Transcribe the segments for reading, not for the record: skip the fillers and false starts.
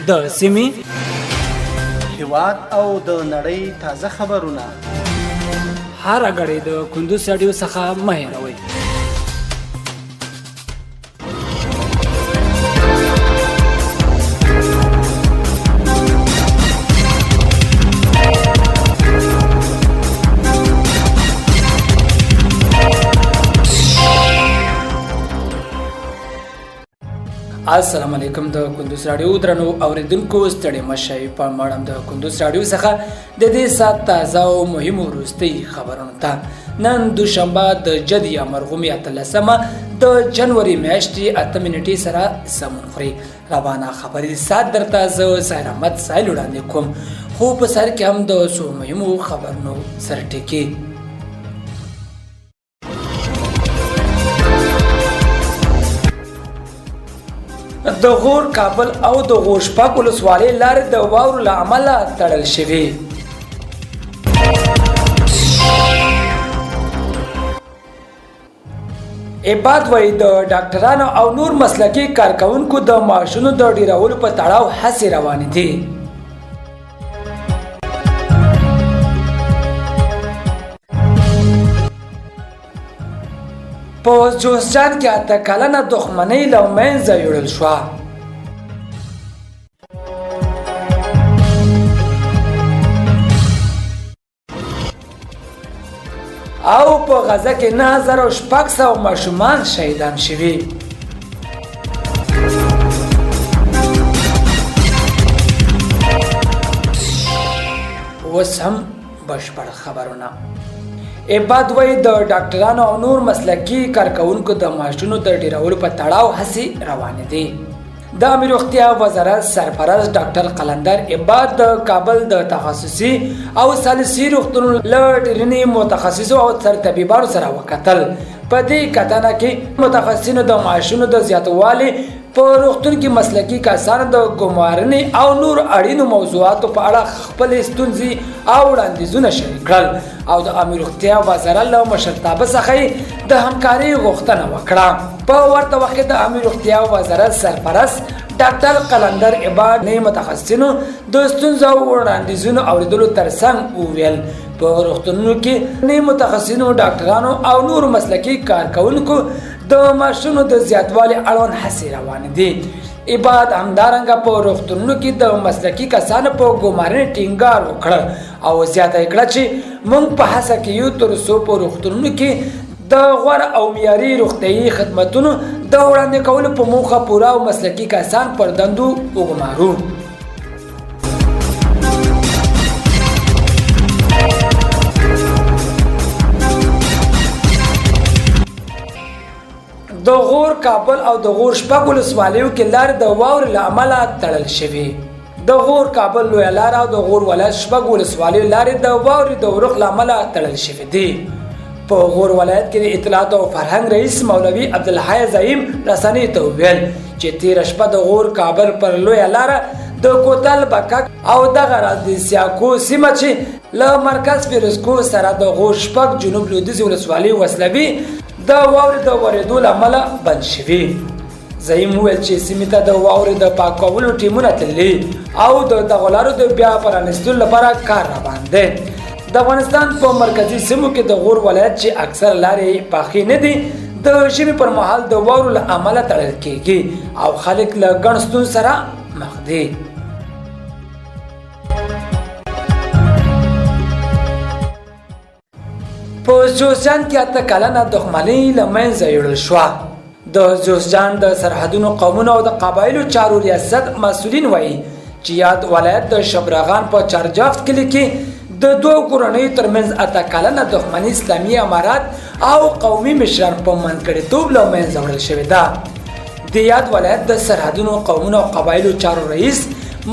د سیمې هیواد او د نړۍ تازه خبرونه هر غړي د کندوز رادیو څخه مه هېروئ. السلام علیکم. د کندوز رادیو درنو اوریدونکو ستړي مشئ په مړم د کندوز رادیو څخه د دې سات تازه او مهمو وروستي خبرونو ته نن دوشنبه د جدي مرغومي 13مه د جنوري میاشتې 8 منټې سره سمون خوري. روانه خبري سات درته زه سایر احمد سایل وړاندې کوم، خو په سر کې هم د څو مهمو خبرونو سرټکی. د غور کابل او د غوشپک ولسوالۍ لارې د واورو له امله تړل شوې. عباد وایي د ډاکټرانو او نور مسلکي کارکونکو د معاشونو د ډیرولو په تړاو هڅې روانې دي. په جوزجان کې 8 کلنه دښمنۍ له منځه یوړل شوه. او په غزه کې 9600 ماشومان شهیدان شوي. اوس هم بشپړ خبرونه. عباد وایي د ډاکټرانو او نور مسلکي کارکونکو د معاشونو د ډیرولو په تړاو هڅې روانې دي. د امیر روغتیا وزارت سرپرست ډاکټر قلندر عباد د کابل د تخصصي او ثالثي روغتون له ډیرنې متخصصو او سرطبیبانو سره وکتل. په دې کتنه کې متخصصینو د معاشونو د زیاتوالي په روغتون کې مسلکي کسانو د ګمارنې او نور اړینو موضوعاتو په اړه خپل ستونزې او وړاندیزونه شریک کړل او د امیر روغتیا وزارت له مشرتابه څخه د همکارۍ غوښتنه وکړه. په ورته وخت کې د امیر روغتیا وزارت سرپرست ډاکټر قلندر عباد نه متخصصینو د ستونزو او وړاندیزونو اوریدلو ترڅنګ وویل په روغتونونو کې نه متخصصینو ډاکټرانو او نور مسلکي کارکونکو د معاشونو د زیاتوالي اړوند هڅې روانې دي. عباد همدارنګه په روغتونونو کې د مسلکي کسانو په ګمارنې ټینګار وکړ او زیاته کړه چې موږ په هڅه کې یو تر څو په روغتونونو کې د غوره او معیاري روغتیايي خدماتونو د وړاندې کولو په موخه پوره او مسلکي کسان پر دندو وګمارو. د غور کابل او د غور شپږ ولسوالیو کې لارې د واورې له امله تړل شوې. د غور کابل لویه لاره او د غور ولایت شپږ ولسوالیو لارې د واورې د ورخ له امله تړل شوې دي. په غور ولایت کې د اطلاعات او فرهنګ رئیس مولوي عبدالحی زعیم رسنۍ ته وویل چې تېره شپه د غور کابل پر لویه لاره د کوتل بکک او دغه راز د سیاکو سیمه چې له مرکز فیروزکوه سره د غور شپږ جنوب لویدیځې ولسوالۍ وصلوي د واورې د ورېدو له امله بند شوي. زعیم وویل چې سیمې ته د واورې د پاکولو ټیمونه تللي او د دغو لارو د بیا پرانیستلو لپاره کار روان دی. د افغانستان په مرکزي سیمو کې د غور ولایت چې اکثر لارې پاخې نه دي د ژمي پر مهال د واورو له امله تړل کېږي او خلک له ګڼ ستونزو سره مخ دي. په جوزجان کې 8 کلنه دښمنۍ له منځه یوړل شوه. د جوزجان د سرحدونو قومونو او د قبایلو چارو ریاست مسؤلین وایي چې یاد ولایت د شبرغان په چارجافت کلي کې د دوه کورنیو ترمنځ 8 کلنه دښمنۍ اسلامي امارات او قومي مشران په منځګړیتوب له منځه وړل شوې ده. د یاد ولایت د سرحدونو قومونو او قبایلو چارو رئیس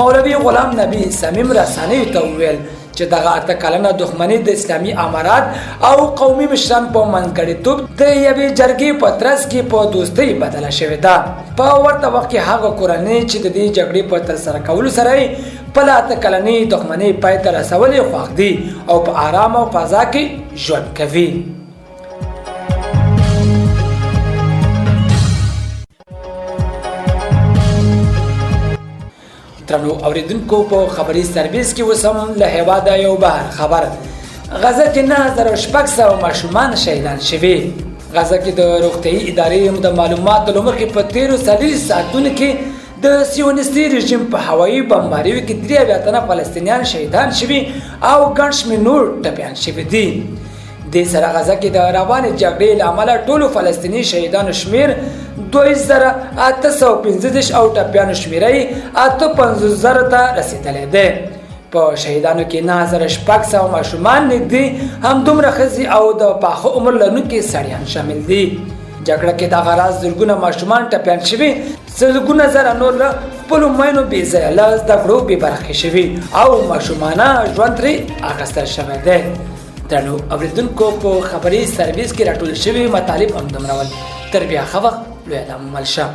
مولوي غلام نبی سمیم رسنۍ ته وویل چې دغه 8 کلنه دښمنۍ د اسلامي امارات او قومي مشران په منځګړیتوب د یوې جرګې په ترڅ کې په دوستۍ بدله شوې ده. په ورته وخت کې هغه کورنۍ چې د دې جګړې په ترسره کولو سره په 8 کلنې دښمنۍ پای ته رسولې خوښ دي او په آرام او فضا کې ژوند کوي. ترنو اوریدونکو په خبري سرویس کې وسم له هیواده یو بهر خبر غزه کې 9600 ماشومان شهیدان شوي. غزه کې د روغتیايي ادارې د معلوماتو له مخې په 13 ساعتونو کې د سیونیستي رژیم په هوایي بمباریو کې 83 تنه فلسطینیان شهیدان شوي او ګڼ شمېر نور ټپیان شوي دي. د سره غزه کې د روانې جګړې له امله ټولو فلسطیني شهیدانو شمېر 2815 او ټپیانو شمېر یې 58000 ته رسېدلی دی. په شهیدانو کې 9600 ماشومان نږدې همدومره ښځې او د پاخه عمر لرونکي سړیان شامل دي. جګړه کې دغه راز زرګونه ماشومان ټپیان شوي، سلګونه زره نور له خپلو میندو بې ځایه له زده کړو بې برخې شوي او ماشومانه ژوند ترې اخیستل شوی دی. درنو اورېدونکو په خبري سرویس کې راټول شوي مطالب همدومره ول. تر بیا ښه وخت لوی علام ملشه.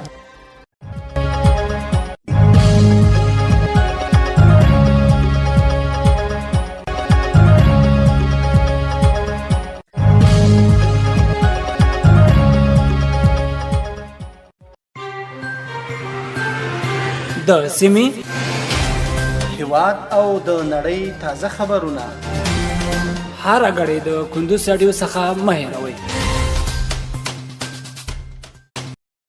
د سیمې هیواد او د نړۍ تازه خبرونه هر غړي د کندوز رادیو څخه مه هېروئ.